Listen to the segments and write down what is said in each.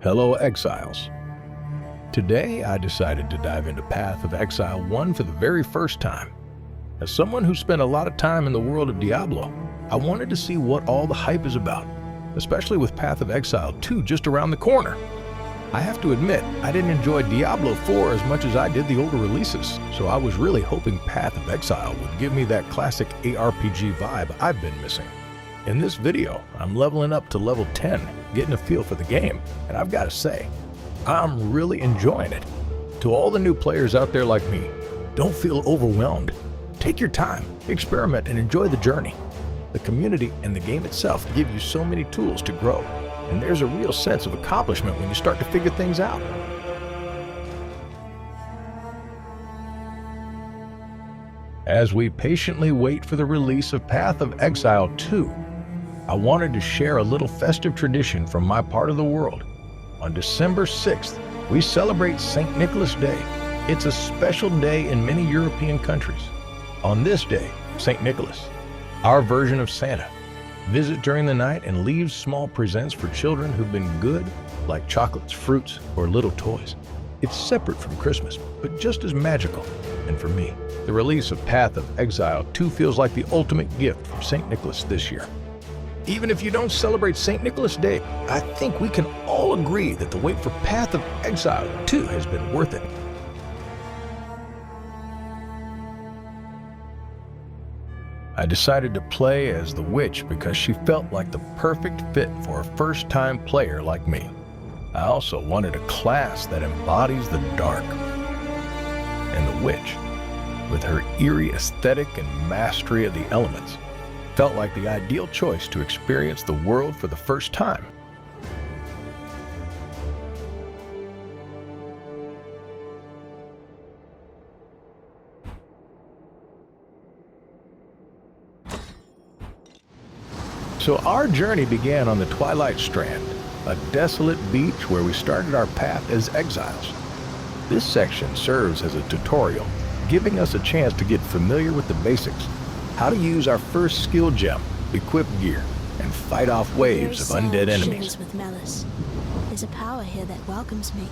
Hello Exiles. Today I decided to dive into Path of Exile 1 for the very first time. As someone who spent a lot of time in the world of Diablo, I wanted to see what all the hype is about, especially with Path of Exile 2 just around the corner. I have to admit, I didn't enjoy Diablo 4 as much as I did the older releases, so I was really hoping Path of Exile would give me that classic ARPG vibe I've been missing. In this video, I'm leveling up to level 10, getting a feel for the game, and I've got to say, I'm really enjoying it. To all the new players out there like me, don't feel overwhelmed. Take your time, experiment, and enjoy the journey. The community and the game itself give you so many tools to grow, and there's a real sense of accomplishment when you start to figure things out. As we patiently wait for the release of Path of Exile 2, I wanted to share a little festive tradition from my part of the world. On December 6th, we celebrate St. Nicholas Day. It's a special day in many European countries. On this day, St. Nicholas, our version of Santa, visits during the night and leaves small presents for children who've been good, like chocolates, fruits, or little toys. It's separate from Christmas, but just as magical. And for me, the release of Path of Exile 2 feels like the ultimate gift from St. Nicholas this year. Even if you don't celebrate St. Nicholas Day, I think we can all agree that the wait for Path of Exile 2 has been worth it. I decided to play as the witch because she felt like the perfect fit for a first-time player like me. I also wanted a class that embodies the dark. And the witch, with her eerie aesthetic and mastery of the elements, felt like the ideal choice to experience the world for the first time. So our journey began on the Twilight Strand, a desolate beach where we started our path as exiles. This section serves as a tutorial, giving us a chance to get familiar with the basics, how to use our first skill gem, equip gear, and fight off waves of undead enemies. With malice. There's a power here that welcomes me.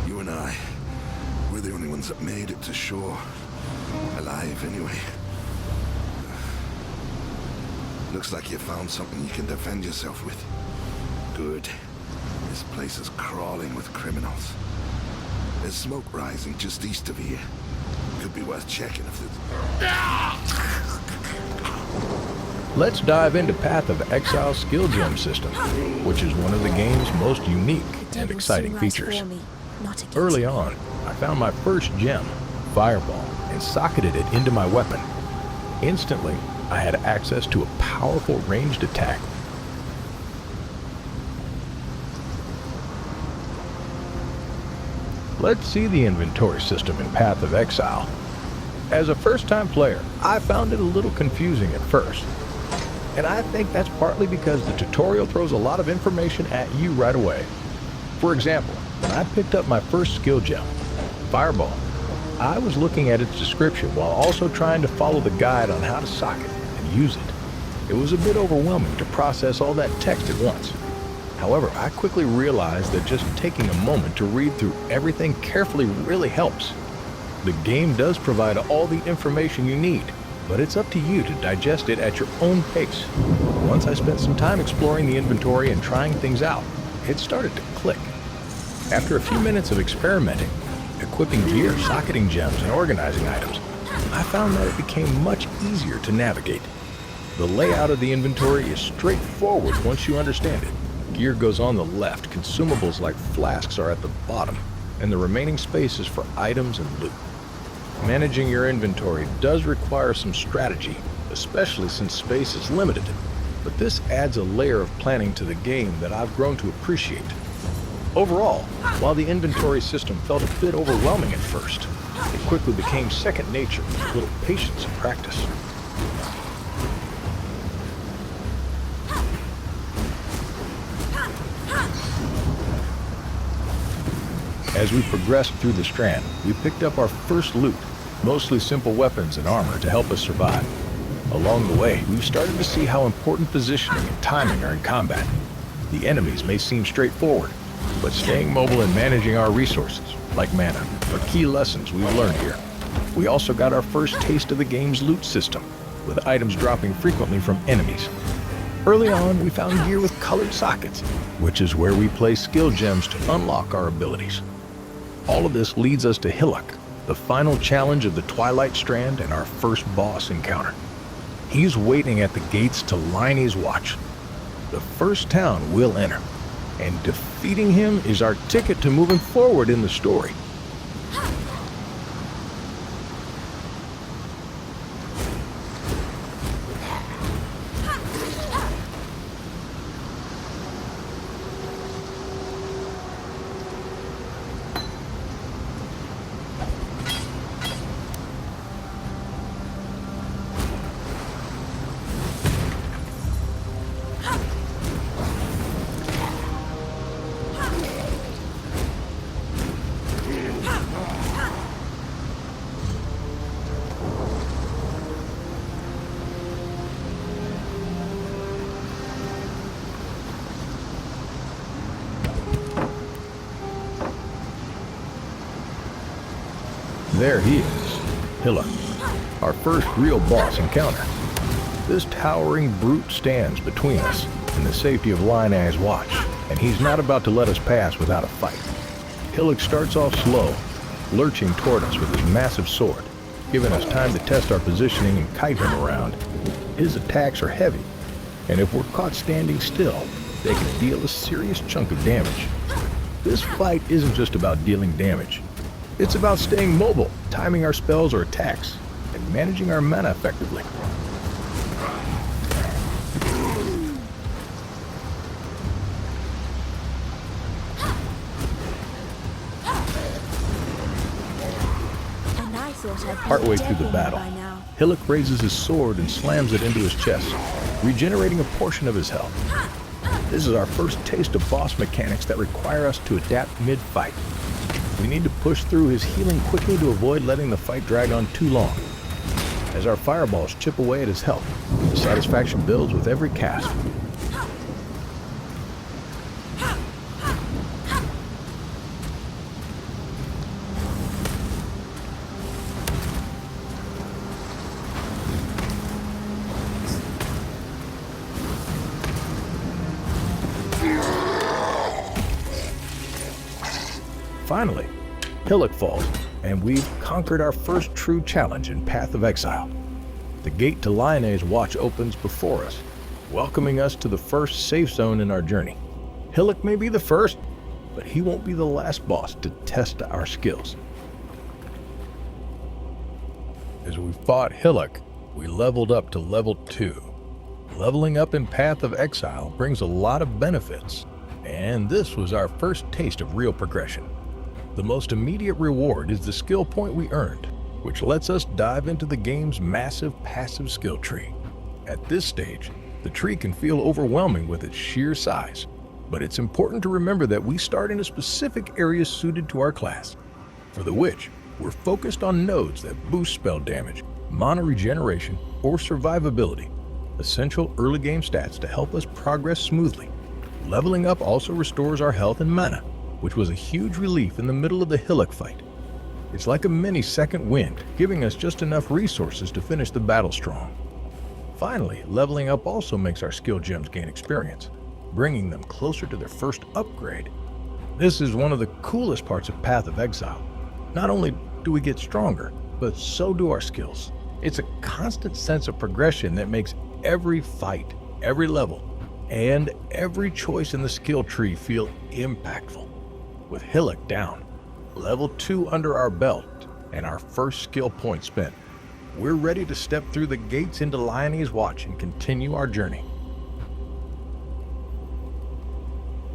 You and I, we're the only ones that made it to shore. Alive, anyway. Looks like you found something you can defend yourself with. Good. This place is crawling with criminals. There's smoke rising just east of here. Could be worth checking if it's... Let's dive into Path of Exile skill gem system, which is one of the game's most unique and exciting features. Early on, I found my first gem, Fireball, and socketed it into my weapon. Instantly, I had access to a powerful ranged attack. Let's see the inventory system in Path of Exile. As a first-time player, I found it a little confusing at first. And I think that's partly because the tutorial throws a lot of information at you right away. For example, when I picked up my first skill gem, Fireball, I was looking at its description while also trying to follow the guide on how to sock it and use it. It was a bit overwhelming to process all that text at once. However, I quickly realized that just taking a moment to read through everything carefully really helps. The game does provide all the information you need, but it's up to you to digest it at your own pace. Once I spent some time exploring the inventory and trying things out, it started to click. After a few minutes of experimenting, equipping gear, socketing gems, and organizing items, I found that it became much easier to navigate. The layout of the inventory is straightforward once you understand it. Gear goes on the left, consumables like flasks are at the bottom, and the remaining space is for items and loot. Managing your inventory does require some strategy, especially since space is limited, but this adds a layer of planning to the game that I've grown to appreciate. Overall, while the inventory system felt a bit overwhelming at first, it quickly became second nature with a little patience and practice. As we progressed through the Strand, we picked up our first loot, mostly simple weapons and armor to help us survive. Along the way, we've started to see how important positioning and timing are in combat. The enemies may seem straightforward, but staying mobile and managing our resources, like mana, are key lessons we've learned here. We also got our first taste of the game's loot system, with items dropping frequently from enemies. Early on, we found gear with colored sockets, which is where we place skill gems to unlock our abilities. All of this leads us to Hillock, the final challenge of the Twilight Strand and our first boss encounter. He's waiting at the gates to Lioneye's Watch, the first town we'll enter, and defeating him is our ticket to moving forward in the story. There he is, Hillock, our first real boss encounter. This towering brute stands between us and the safety of Lioneye's Watch, and he's not about to let us pass without a fight. Hillock starts off slow, lurching toward us with his massive sword, giving us time to test our positioning and kite him around. His attacks are heavy, and if we're caught standing still, they can deal a serious chunk of damage. This fight isn't just about dealing damage. It's about staying mobile, timing our spells or attacks, and managing our mana effectively. Partway through the battle, Hillock raises his sword and slams it into his chest, regenerating a portion of his health. This is our first taste of boss mechanics that require us to adapt mid-fight. We need to push through his healing quickly to avoid letting the fight drag on too long. As our fireballs chip away at his health, the satisfaction builds with every cast. Finally, Hillock falls, and we've conquered our first true challenge in Path of Exile. The gate to Lioneye's Watch opens before us, welcoming us to the first safe zone in our journey. Hillock may be the first, but he won't be the last boss to test our skills. As we fought Hillock, we leveled up to level 2. Leveling up in Path of Exile brings a lot of benefits, and this was our first taste of real progression. The most immediate reward is the skill point we earned, which lets us dive into the game's massive passive skill tree. At this stage, the tree can feel overwhelming with its sheer size, but it's important to remember that we start in a specific area suited to our class. For the Witch, we're focused on nodes that boost spell damage, mana regeneration, or survivability, essential early game stats to help us progress smoothly. Leveling up also restores our health and mana, which was a huge relief in the middle of the Hillock fight. It's like a mini second wind, giving us just enough resources to finish the battle strong. Finally, leveling up also makes our skill gems gain experience, bringing them closer to their first upgrade. This is one of the coolest parts of Path of Exile. Not only do we get stronger, but so do our skills. It's a constant sense of progression that makes every fight, every level, and every choice in the skill tree feel impactful. With Hillock down, level 2 under our belt, and our first skill point spent, we're ready to step through the gates into Lioneye's Watch and continue our journey.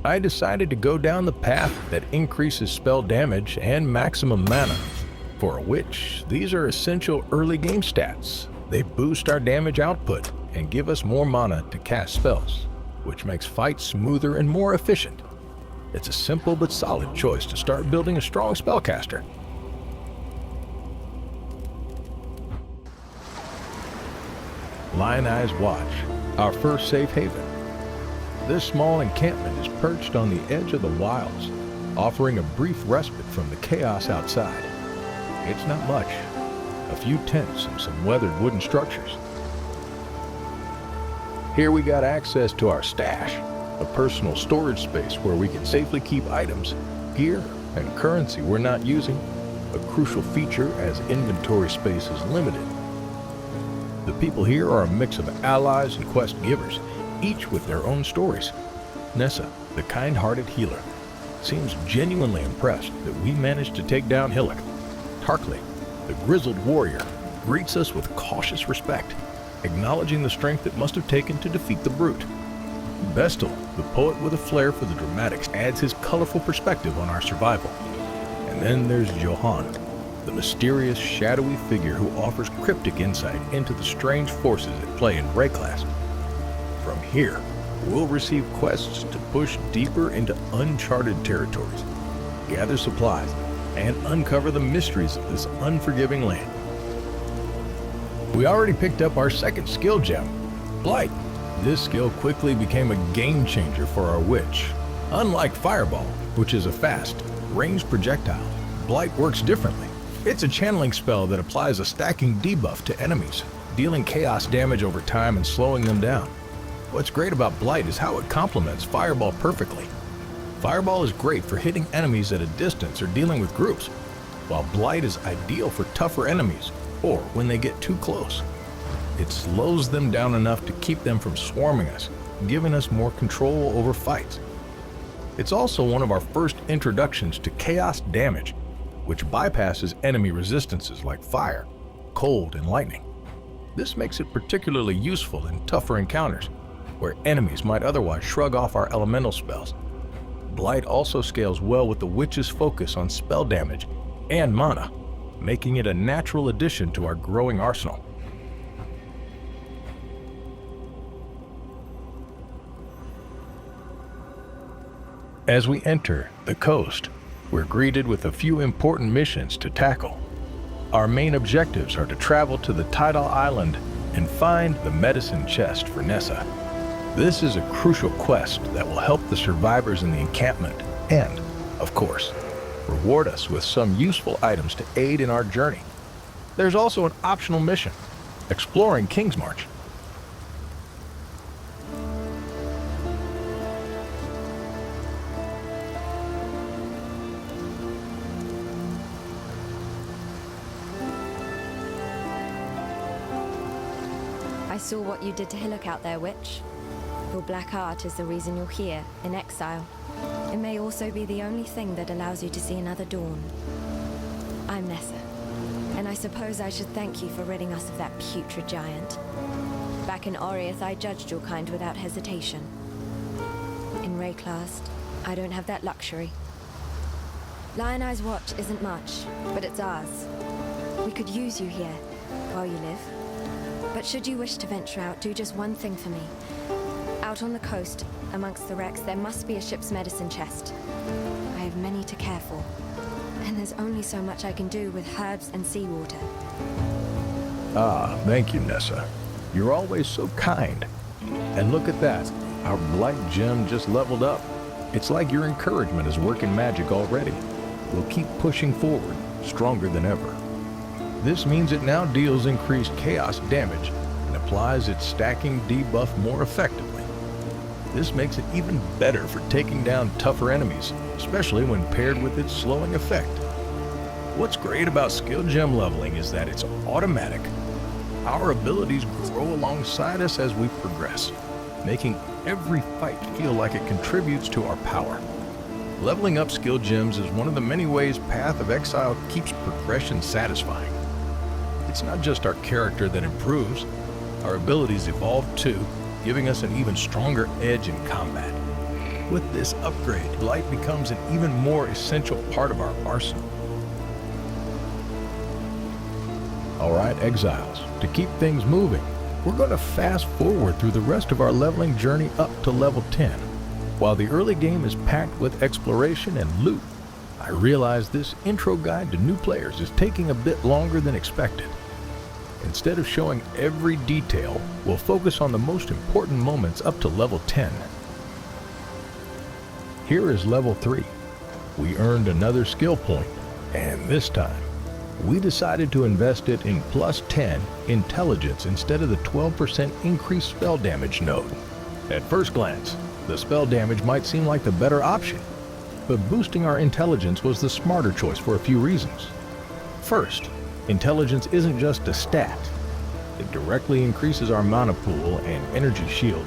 I decided to go down the path that increases spell damage and maximum mana. For a Witch, these are essential early game stats. They boost our damage output and give us more mana to cast spells, which makes fights smoother and more efficient. It's a simple but solid choice to start building a strong spellcaster. Lioneye's Watch, our first safe haven. This small encampment is perched on the edge of the wilds, offering a brief respite from the chaos outside. It's not much, a few tents and some weathered wooden structures. Here we got access to our stash, a personal storage space where we can safely keep items, gear, and currency we're not using, a crucial feature as inventory space is limited. The people here are a mix of allies and quest givers, each with their own stories. Nessa, the kind-hearted healer, seems genuinely impressed that we managed to take down Hillock. Tarkley, the grizzled warrior, greets us with cautious respect, acknowledging the strength it must have taken to defeat the brute. Bestel, the poet with a flair for the dramatics, adds his colorful perspective on our survival. And then there's Johan, the mysterious, shadowy figure who offers cryptic insight into the strange forces at play in Rayclass. From here, we'll receive quests to push deeper into uncharted territories, gather supplies, and uncover the mysteries of this unforgiving land. We already picked up our second skill gem, Blight. This skill quickly became a game changer for our witch. Unlike Fireball, which is a fast, ranged projectile, Blight works differently. It's a channeling spell that applies a stacking debuff to enemies, dealing chaos damage over time and slowing them down. What's great about Blight is how it complements Fireball perfectly. Fireball is great for hitting enemies at a distance or dealing with groups, while Blight is ideal for tougher enemies or when they get too close. It slows them down enough to keep them from swarming us, giving us more control over fights. It's also one of our first introductions to chaos damage, which bypasses enemy resistances like fire, cold, and lightning. This makes it particularly useful in tougher encounters, where enemies might otherwise shrug off our elemental spells. Blight also scales well with the witch's focus on spell damage and mana, making it a natural addition to our growing arsenal. As we enter the coast, we're greeted with a few important missions to tackle. Our main objectives are to travel to the Tidal Island and find the medicine chest for Nessa. This is a crucial quest that will help the survivors in the encampment and, of course, reward us with some useful items to aid in our journey. There's also an optional mission, exploring Kingsmarch. I saw what you did to Hillock out there, witch. Your black art is the reason you're here, in exile. It may also be the only thing that allows you to see another dawn. I'm Nessa, and I suppose I should thank you for ridding us of that putrid giant. Back in Oriath, I judged your kind without hesitation. In Rayclass, I don't have that luxury. Lioneye's watch isn't much, but it's ours. We could use you here, while you live. But should you wish to venture out, do just one thing for me. Out on the coast, amongst the wrecks, there must be a ship's medicine chest. I have many to care for, and there's only so much I can do with herbs and seawater. Ah, thank you, Nessa. You're always so kind. And look at that, our Blight gem just leveled up. It's like your encouragement is working magic already. We'll keep pushing forward, stronger than ever. This means it now deals increased chaos damage and applies its stacking debuff more effectively. This makes it even better for taking down tougher enemies, especially when paired with its slowing effect. What's great about skill gem leveling is that it's automatic. Our abilities grow alongside us as we progress, making every fight feel like it contributes to our power. Leveling up skill gems is one of the many ways Path of Exile keeps progression satisfying. It's not just our character that improves, our abilities evolve too, giving us an even stronger edge in combat. With this upgrade, Blight becomes an even more essential part of our arsenal. Alright, Exiles, to keep things moving, we're going to fast forward through the rest of our leveling journey up to level 10. While the early game is packed with exploration and loot, I realize this intro guide to new players is taking a bit longer than expected. Instead of showing every detail, we'll focus on the most important moments up to level 10. Here is level 3. We earned another skill point, and this time, we decided to invest it in plus 10 intelligence instead of the 12% increased spell damage node. At first glance, the spell damage might seem like the better option, but boosting our intelligence was the smarter choice for a few reasons. First, intelligence isn't just a stat. It directly increases our mana pool and energy shield,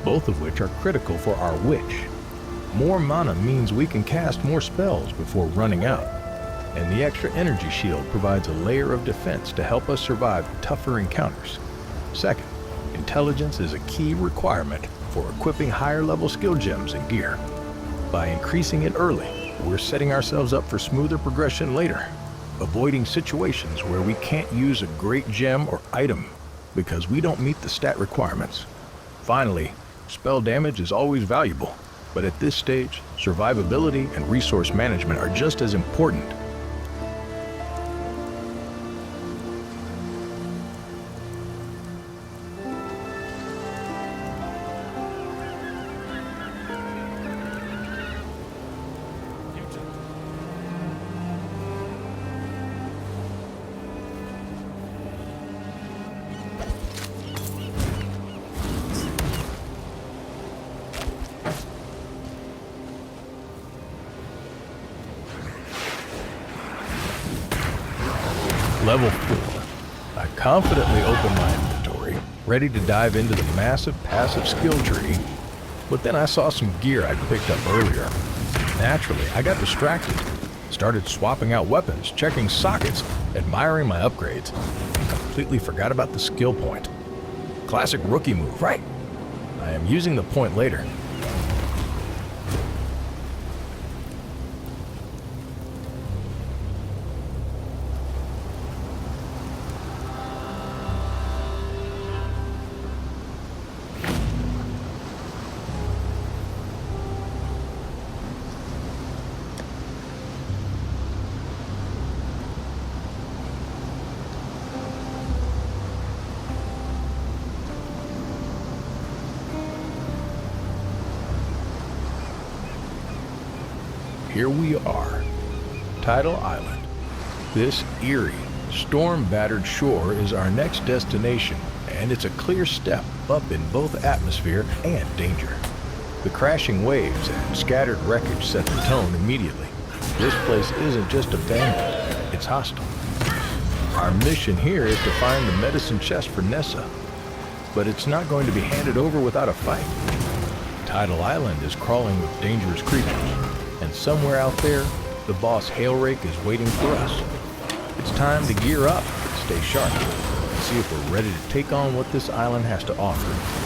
both of which are critical for our witch. More mana means we can cast more spells before running out, and the extra energy shield provides a layer of defense to help us survive tougher encounters. Second, intelligence is a key requirement for equipping higher level skill gems and gear. By increasing it early, we're setting ourselves up for smoother progression later, avoiding situations where we can't use a great gem or item because we don't meet the stat requirements. Finally, spell damage is always valuable, but at this stage, survivability and resource management are just as important. Level 4. I confidently opened my inventory, ready to dive into the massive passive skill tree, but then I saw some gear I'd picked up earlier. Naturally, I got distracted, started swapping out weapons, checking sockets, admiring my upgrades, and completely forgot about the skill point. Classic rookie move, right? I am using the point later. Here we are, Tidal Island. This eerie, storm-battered shore is our next destination, and it's a clear step up in both atmosphere and danger. The crashing waves and scattered wreckage set the tone immediately. This place isn't just abandoned, it's hostile. Our mission here is to find the medicine chest for Nessa, but it's not going to be handed over without a fight. Tidal Island is crawling with dangerous creatures. And somewhere out there, the boss Hailrake is waiting for us. It's time to gear up, stay sharp, and see if we're ready to take on what this island has to offer.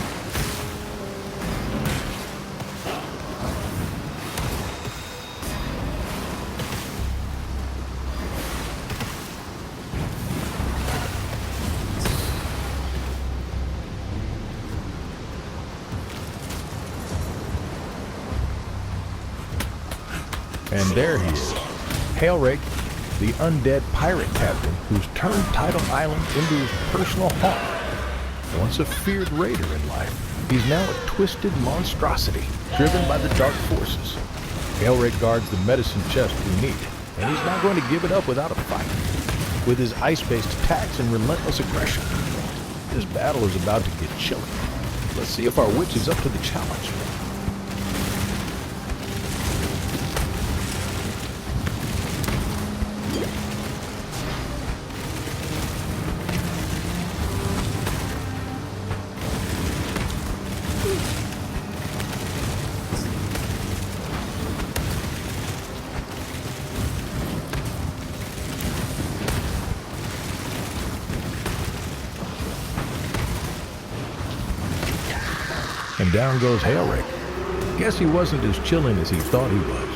And there he is, Hailrake, the undead pirate captain who's turned Tidal Island into his personal haunt. Once a feared raider in life, he's now a twisted monstrosity, driven by the dark forces. Hailrake guards the medicine chest we need, and he's not going to give it up without a fight. With his ice-based attacks and relentless aggression, this battle is about to get chilly. Let's see if our witch is up to the challenge. And down goes Hailrake. Guess he wasn't as chilling as he thought he was.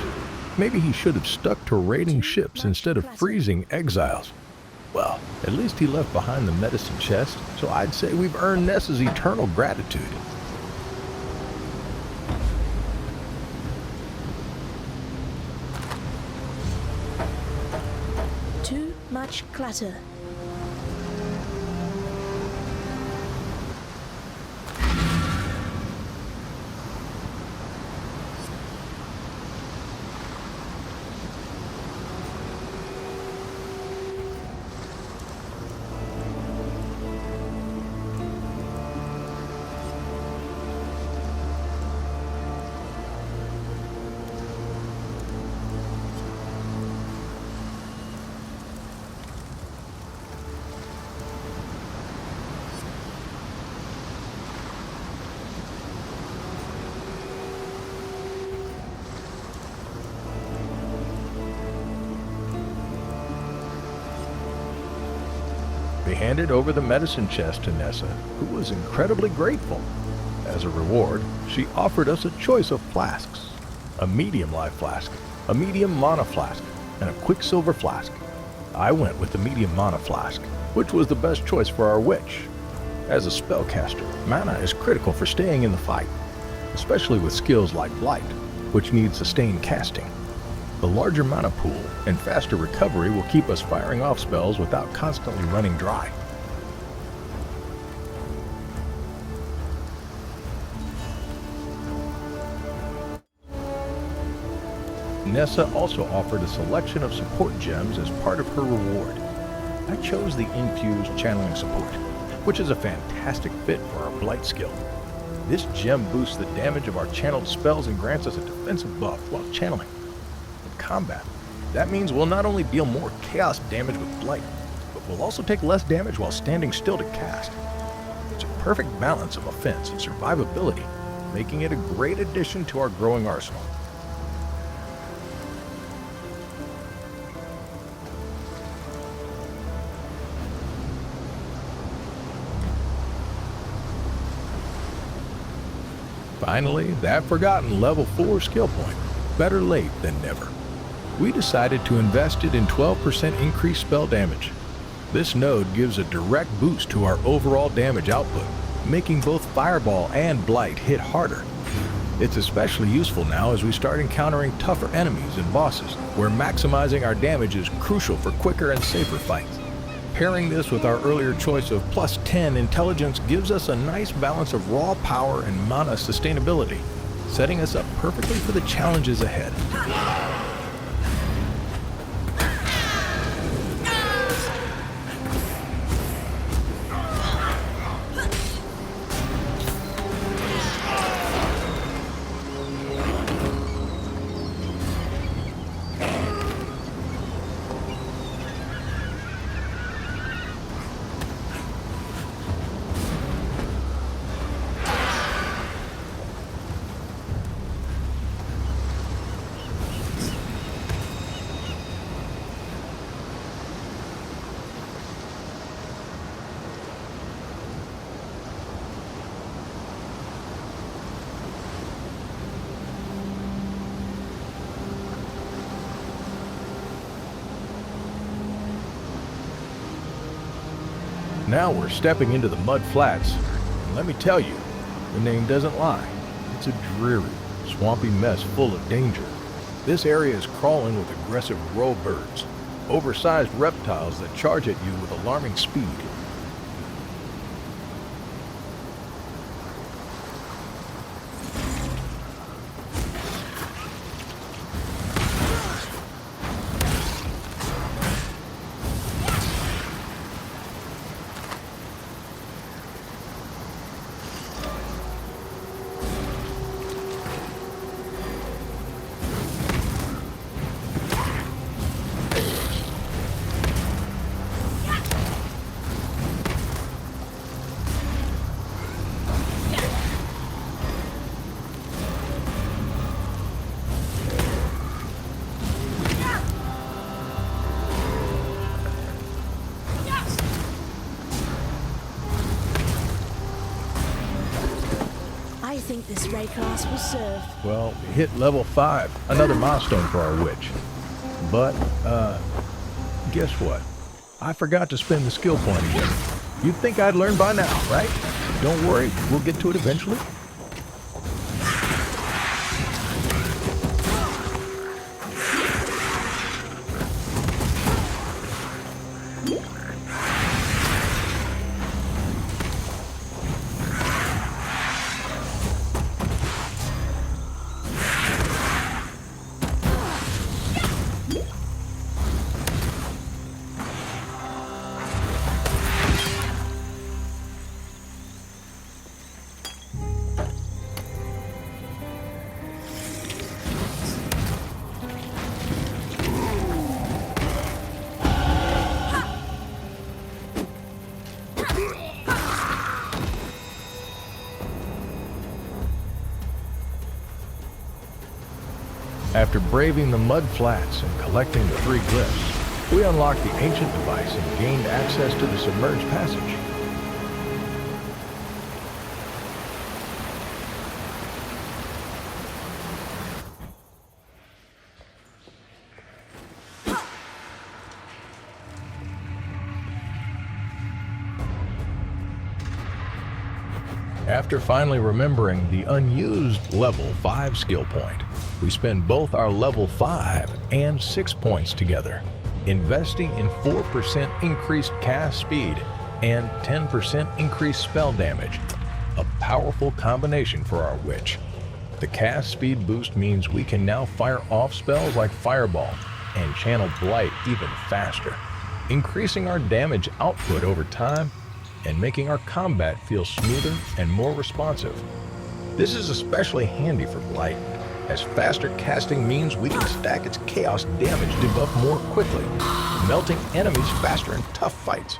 Maybe he should have stuck to raiding ships instead of freezing exiles. Well, at least he left behind the medicine chest, so I'd say we've earned Nessa's eternal gratitude. Much clutter. We handed over the medicine chest to Nessa, who was incredibly grateful. As a reward, she offered us a choice of flasks: a medium life flask, a medium mana flask, and a quicksilver flask. I went with the medium mana flask, which was the best choice for our witch. As a spellcaster, mana is critical for staying in the fight, especially with skills like Blight, which need sustained casting. The larger mana pool and faster recovery will keep us firing off spells without constantly running dry. Nessa also offered a selection of support gems as part of her reward. I chose the infused channeling support, which is a fantastic fit for our Blight skill. This gem boosts the damage of our channeled spells and grants us a defensive buff while channeling. In combat, that means we'll not only deal more chaos damage with Blight, but we'll also take less damage while standing still to cast. It's a perfect balance of offense and survivability, making it a great addition to our growing arsenal. Finally, that forgotten level 4 skill point. Better late than never. We decided to invest it in 12% increased spell damage. This node gives a direct boost to our overall damage output, making both Fireball and Blight hit harder. It's especially useful now as we start encountering tougher enemies and bosses, where maximizing our damage is crucial for quicker and safer fights. Pairing this with our earlier choice of plus 10 intelligence gives us a nice balance of raw power and mana sustainability, setting us up perfectly for the challenges ahead. Now we're stepping into the mud flats, and let me tell you, the name doesn't lie. It's a dreary, swampy mess full of danger. This area is crawling with aggressive roe birds, oversized reptiles that charge at you with alarming speed. I think this ray class will serve. Well, we hit level 5, another milestone for our witch. But, guess what? I forgot to spend the skill point again. You'd think I'd learn by now, right? Don't worry, we'll get to it eventually. After braving the mud flats and collecting the 3 glyphs, we unlocked the ancient device and gained access to the Submerged passage. After finally remembering the unused level 5 skill point, we spend both our level 5 and 6 points together, investing in 4% increased cast speed and 10% increased spell damage, a powerful combination for our witch. The cast speed boost means we can now fire off spells like Fireball and channel Blight even faster, increasing our damage output over time and making our combat feel smoother and more responsive. This is especially handy for Blight, as faster casting means we can stack its chaos damage debuff more quickly, melting enemies faster in tough fights.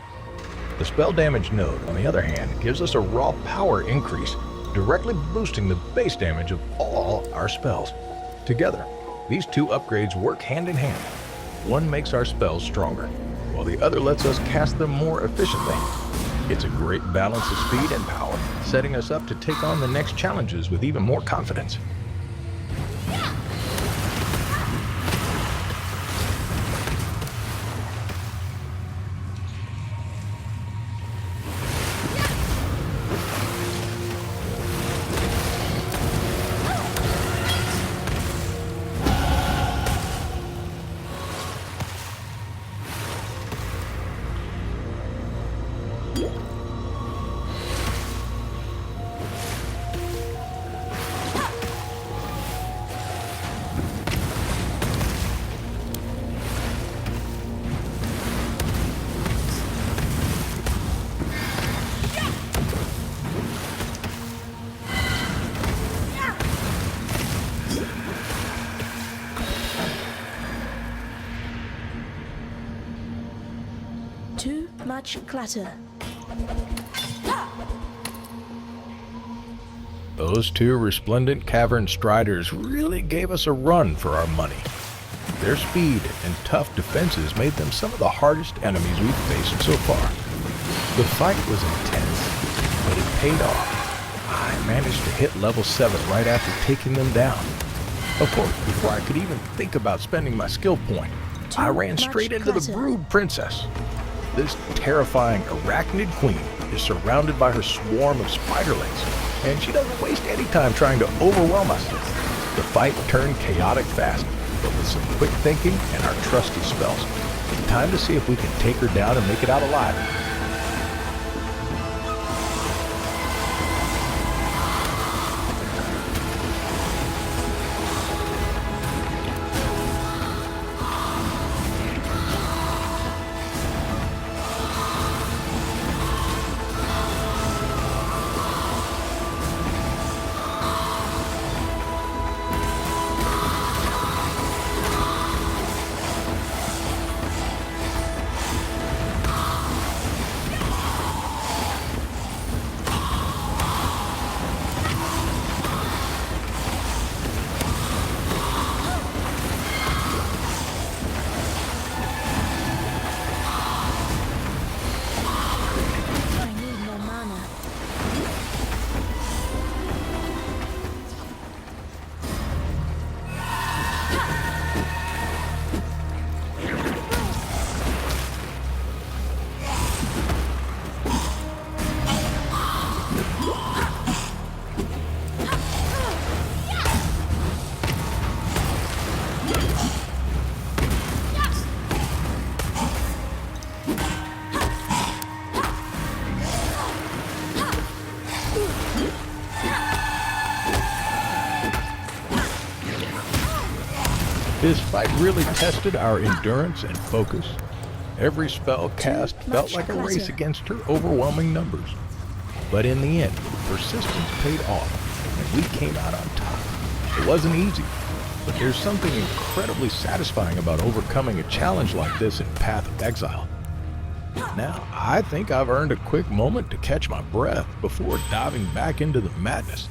The spell damage node, on the other hand, gives us a raw power increase, directly boosting the base damage of all our spells. Together, these 2 upgrades work hand in hand. One makes our spells stronger, while the other lets us cast them more efficiently. It's a great balance of speed and power, setting us up to take on the next challenges with even more confidence. Too much clutter. Those 2 resplendent cavern striders really gave us a run for our money. Their speed and tough defenses made them some of the hardest enemies we've faced so far. The fight was intense, but it paid off. I managed to hit level 7 right after taking them down. Of course, before I could even think about spending my skill point, I ran straight into the Brood Princess. This terrifying arachnid queen is surrounded by her swarm of spiderlings, and she doesn't waste any time trying to overwhelm us. The fight turned chaotic fast, but with some quick thinking and our trusty spells. Time to see if we can take her down and make it out alive. This fight really tested our endurance and focus. Every spell cast felt like a race against her overwhelming numbers. But in the end, persistence paid off, and we came out on top. It wasn't easy, but there's something incredibly satisfying about overcoming a challenge like this in Path of Exile. Now, I think I've earned a quick moment to catch my breath before diving back into the madness.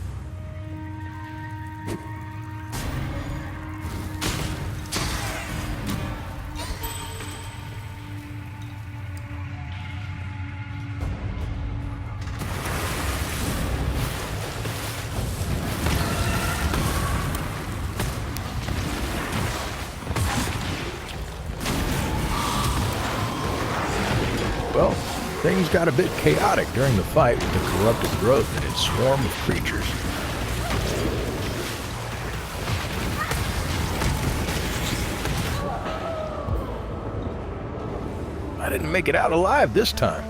Well, things got a bit chaotic during the fight with the corrupted growth and its swarm of creatures. I didn't make it out alive this time.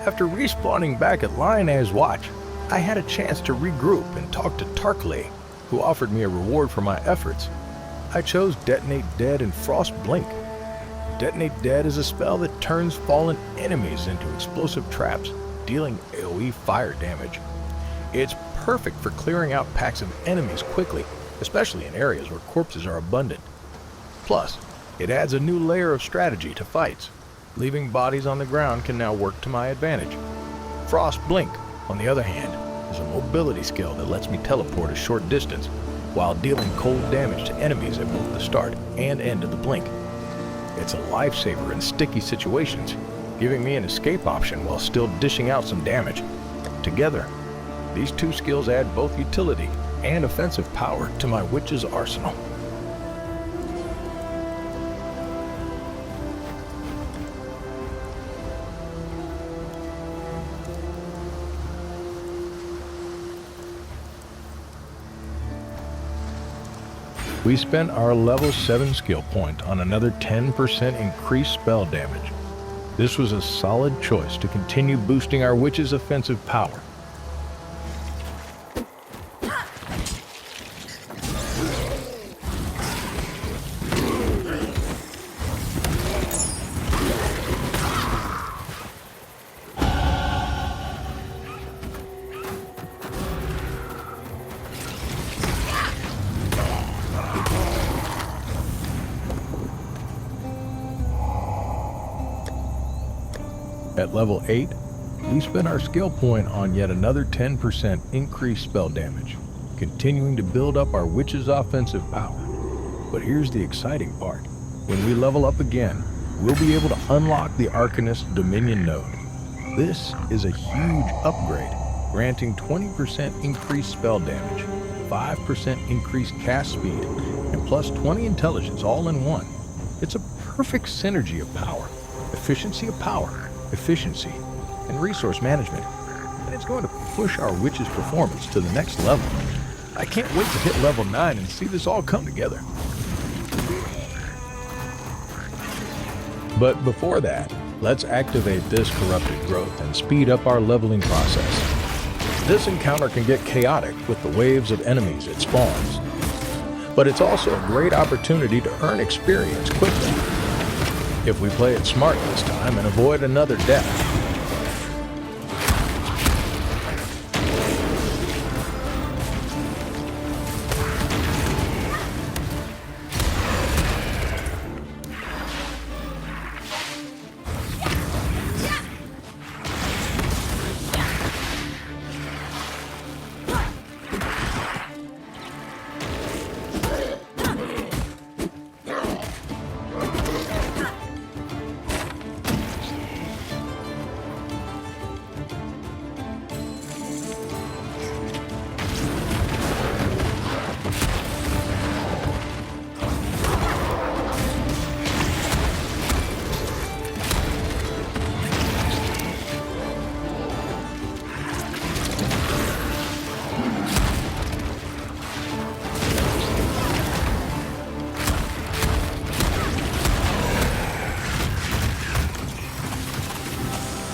After respawning back at Lioneye's watch, I had a chance to regroup and talk to Tarkley, who offered me a reward for my efforts. I chose Detonate Dead and Frostblink. Detonate Dead is a spell that turns fallen enemies into explosive traps, dealing AoE fire damage. It's perfect for clearing out packs of enemies quickly, especially in areas where corpses are abundant. Plus, it adds a new layer of strategy to fights. Leaving bodies on the ground can now work to my advantage. Frostblink, on the other hand, is a mobility skill that lets me teleport a short distance while dealing cold damage to enemies at both the start and end of the blink. It's a lifesaver in sticky situations, giving me an escape option while still dishing out some damage. Together, these two skills add both utility and offensive power to my witch's arsenal. We spent our level 7 skill point on another 10% increased spell damage. This was a solid choice to continue boosting our witch's offensive power. At level 8, we spent our skill point on yet another 10% increased spell damage, continuing to build up our witch's offensive power. But here's the exciting part. When we level up again, we'll be able to unlock the Arcanist Dominion node. This is a huge upgrade, granting 20% increased spell damage, 5% increased cast speed, and plus 20 intelligence all in one. It's a perfect synergy of power, efficiency of power, efficiency, and resource management, and it's going to push our witch's performance to the next level. I can't wait to hit level 9 and see this all come together. But before that, let's activate this corrupted growth and speed up our leveling process. This encounter can get chaotic with the waves of enemies it spawns, but it's also a great opportunity to earn experience quickly, if we play it smart this time and avoid another death.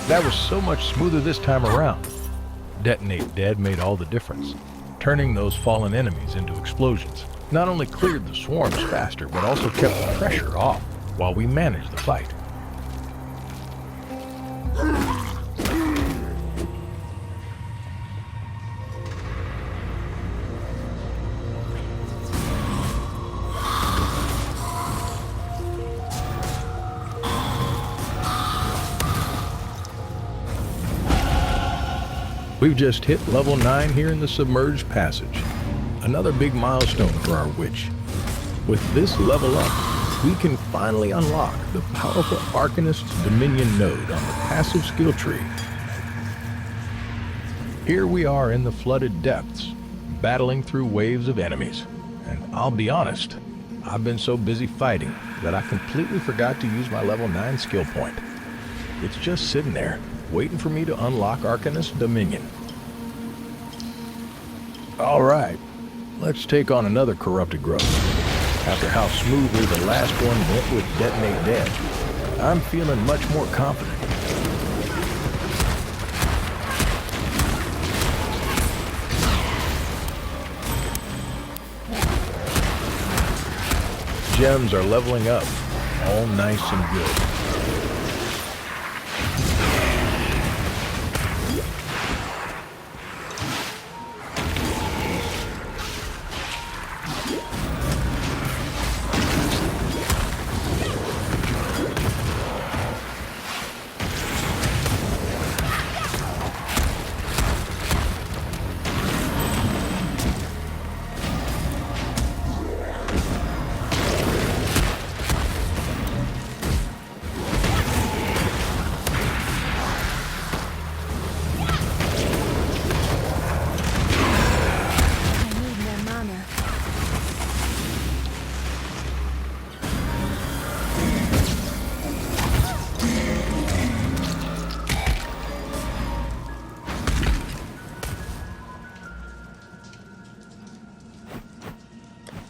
That was so much smoother this time around. Detonate Dead made all the difference. Turning those fallen enemies into explosions not only cleared the swarms faster, but also kept the pressure off while we managed the fight. We've just hit level 9 here in the Submerged passage. Another big milestone for our witch. With this level up, we can finally unlock the powerful Arcanist's Dominion node on the passive skill tree. Here we are in the flooded depths, battling through waves of enemies. And I'll be honest, I've been so busy fighting that I completely forgot to use my level 9 skill point. It's just sitting there, waiting for me to unlock Arcanist Dominion. Alright, let's take on another corrupted growth. After how smoothly the last one went with Detonate Dead, I'm feeling much more confident. Gems are leveling up, all nice and good.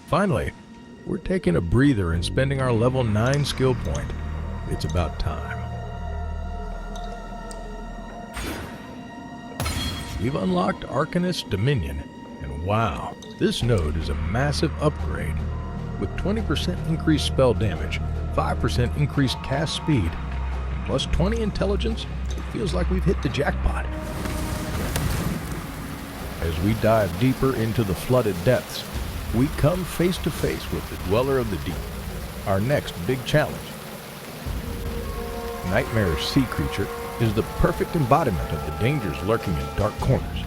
Finally, we're taking a breather and spending our level 9 skill point. It's about time. We've unlocked Arcanist Dominion, and wow, this node is a massive upgrade. With 20% increased spell damage, 5% increased cast speed, plus 20 intelligence, it feels like we've hit the jackpot. As we dive deeper into the flooded depths, we come face to face with the Dweller of the Deep, our next big challenge. Nightmare's sea creature is the perfect embodiment of the dangers lurking in dark corners.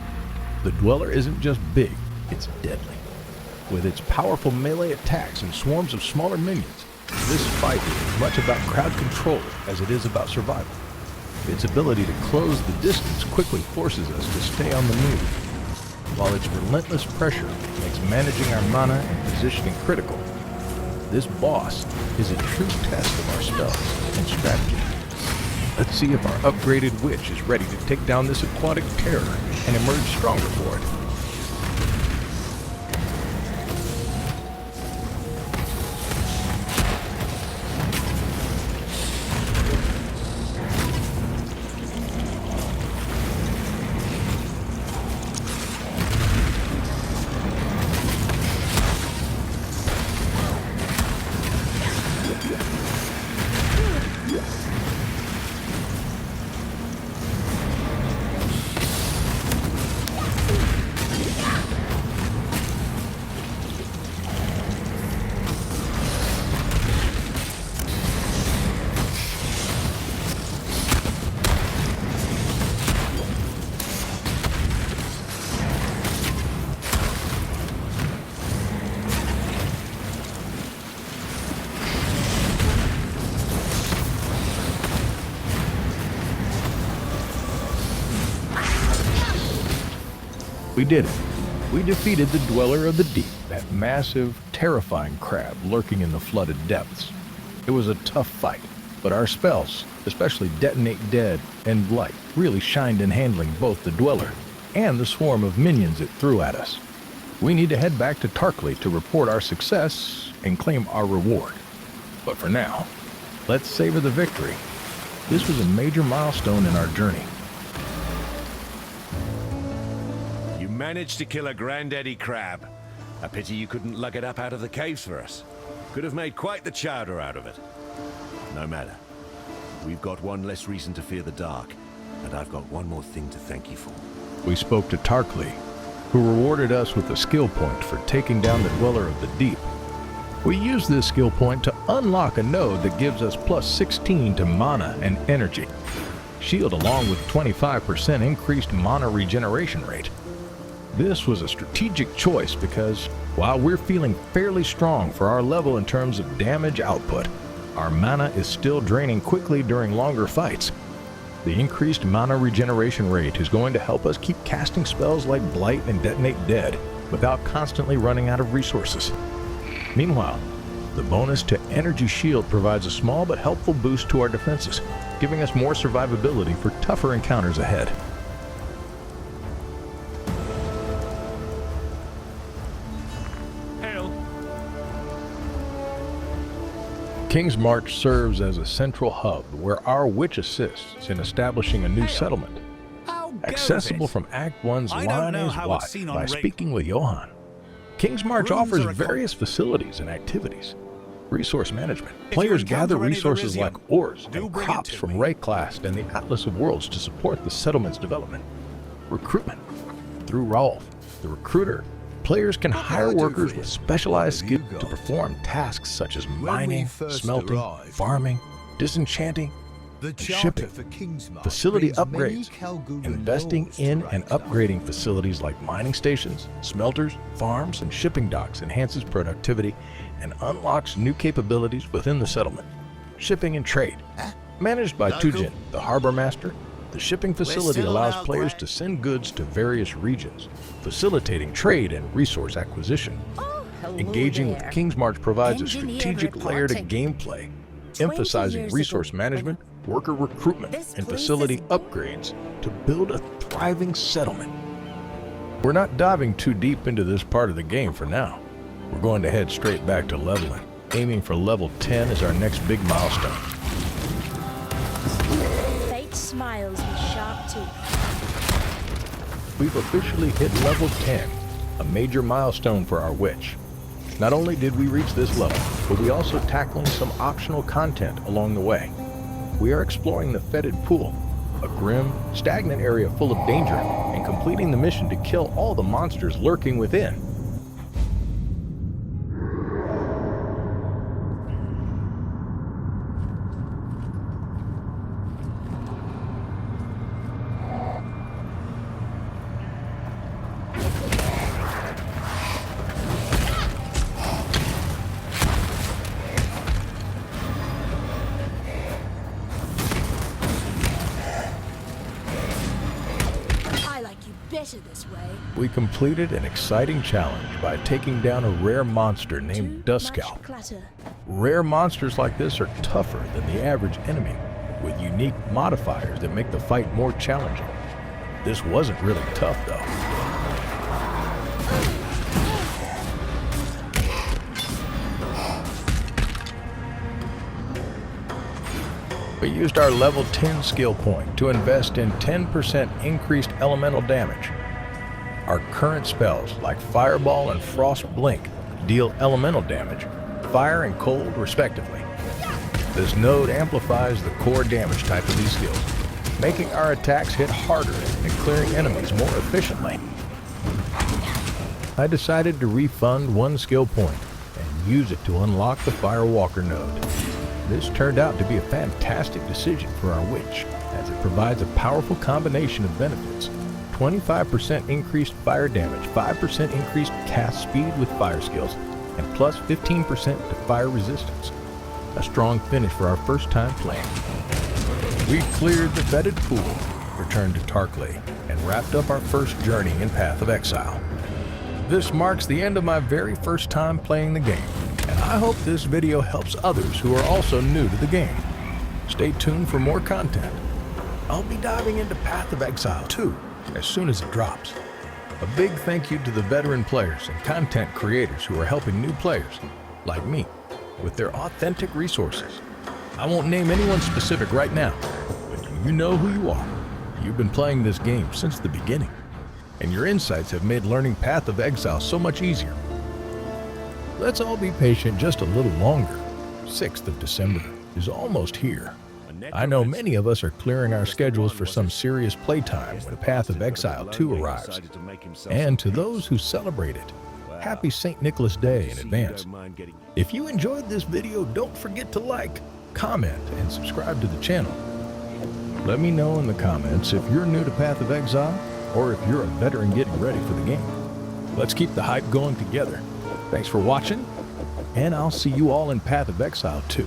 The Dweller isn't just big, it's deadly. With its powerful melee attacks and swarms of smaller minions, this fight is as much about crowd control as it is about survival. Its ability to close the distance quickly forces us to stay on the move, while its relentless pressure makes managing our mana and positioning critical. This boss is a true test of our spells and strategy. Let's see if our upgraded witch is ready to take down this aquatic terror and emerge stronger for it. We did it. We defeated the Dweller of the Deep, that massive, terrifying crab lurking in the flooded depths. It was a tough fight, but our spells, especially Detonate Dead and Blight, really shined in handling both the Dweller and the swarm of minions it threw at us. We need to head back to Tarkley to report our success and claim our reward. But for now, let's savor the victory. This was a major milestone in our journey. Managed to kill a granddaddy crab. A pity you couldn't lug it up out of the caves for us. Could have made quite the chowder out of it. No matter. We've got one less reason to fear the dark, and I've got one more thing to thank you for. We spoke to Tarkley, who rewarded us with a skill point for taking down the Dweller of the Deep. We used this skill point to unlock a node that gives us plus 16 to mana and energy. Shield along with 25% increased mana regeneration rate. This was a strategic choice because, while we're feeling fairly strong for our level in terms of damage output, our mana is still draining quickly during longer fights. The increased mana regeneration rate is going to help us keep casting spells like Blight and Detonate Dead without constantly running out of resources. Meanwhile, the bonus to Energy Shield provides a small but helpful boost to our defenses. giving us more survivability for tougher encounters ahead. Kingsmarch serves as a central hub where our witch assists in establishing a new settlement, accessible from Act 1's Lioneye's Watch by speaking with Johan. Kingsmarch offers various facilities and activities. Resource management. Players gather resources like ores and crops from Rayclast and the Atlas of Worlds to support the settlement's development. Recruitment. Through Rolf, the recruiter, players can hire workers with specialized skills to perform tasks such as mining, smelting, farming, disenchanting, and shipping. Facility upgrades. Investing in and upgrading facilities like mining stations, smelters, farms, and shipping docks enhances productivity and unlocks new capabilities within the settlement. Shipping and trade. Managed by Tujin, the harbor master, the shipping facility allows players to send goods to various regions, facilitating trade and resource acquisition. Engaging with Kingsmarch provides a strategic layer to gameplay, emphasizing resource management, worker recruitment, and facility upgrades to build a thriving settlement. We're not diving too deep into this part of the game for now. We're going to head straight back to leveling, aiming for level 10 as our next big milestone. Fate smiles with sharp teeth. We've officially hit level 10, a major milestone for our witch. Not only did we reach this level, but we also tackled some optional content along the way. We are exploring the Fetid Pool, a grim, stagnant area full of danger, and completing the mission to kill all the monsters lurking within. This way. We completed an exciting challenge by taking down a rare monster named Duskscalp. Rare monsters like this are tougher than the average enemy, with unique modifiers that make the fight more challenging. This wasn't really tough though. We used our level 10 skill point to invest in 10% increased elemental damage. Our current spells, like Fireball and Frostblink, deal elemental damage, fire and cold respectively. This node amplifies the core damage type of these skills, making our attacks hit harder and clearing enemies more efficiently. I decided to refund one skill point and use it to unlock the Firewalker node. This turned out to be a fantastic decision for our witch, as it provides a powerful combination of benefits. 25% increased fire damage, 5% increased cast speed with fire skills, and plus 15% to fire resistance. A strong finish for our first time playing. We cleared the Fetid Pool, returned to Tarkley, and wrapped up our first journey in Path of Exile. This marks the end of my very first time playing the game, and I hope this video helps others who are also new to the game. Stay tuned for more content. I'll be diving into Path of Exile 2 as soon as it drops. A big thank you to the veteran players and content creators who are helping new players, like me, with their authentic resources. I won't name anyone specific right now, but you know who you are. You've been playing this game since the beginning, and your insights have made learning Path of Exile so much easier. Let's all be patient just a little longer. 6th of December is almost here. I know many of us are clearing our schedules for some serious playtime when Path of Exile 2 arrives. And to those who celebrate it, happy St. Nicholas Day in advance. If you enjoyed this video, don't forget to like, comment, and subscribe to the channel. Let me know in the comments if you're new to Path of Exile or if you're a veteran getting ready for the game. Let's keep the hype going together. Thanks for watching, and I'll see you all in Path of Exile 2.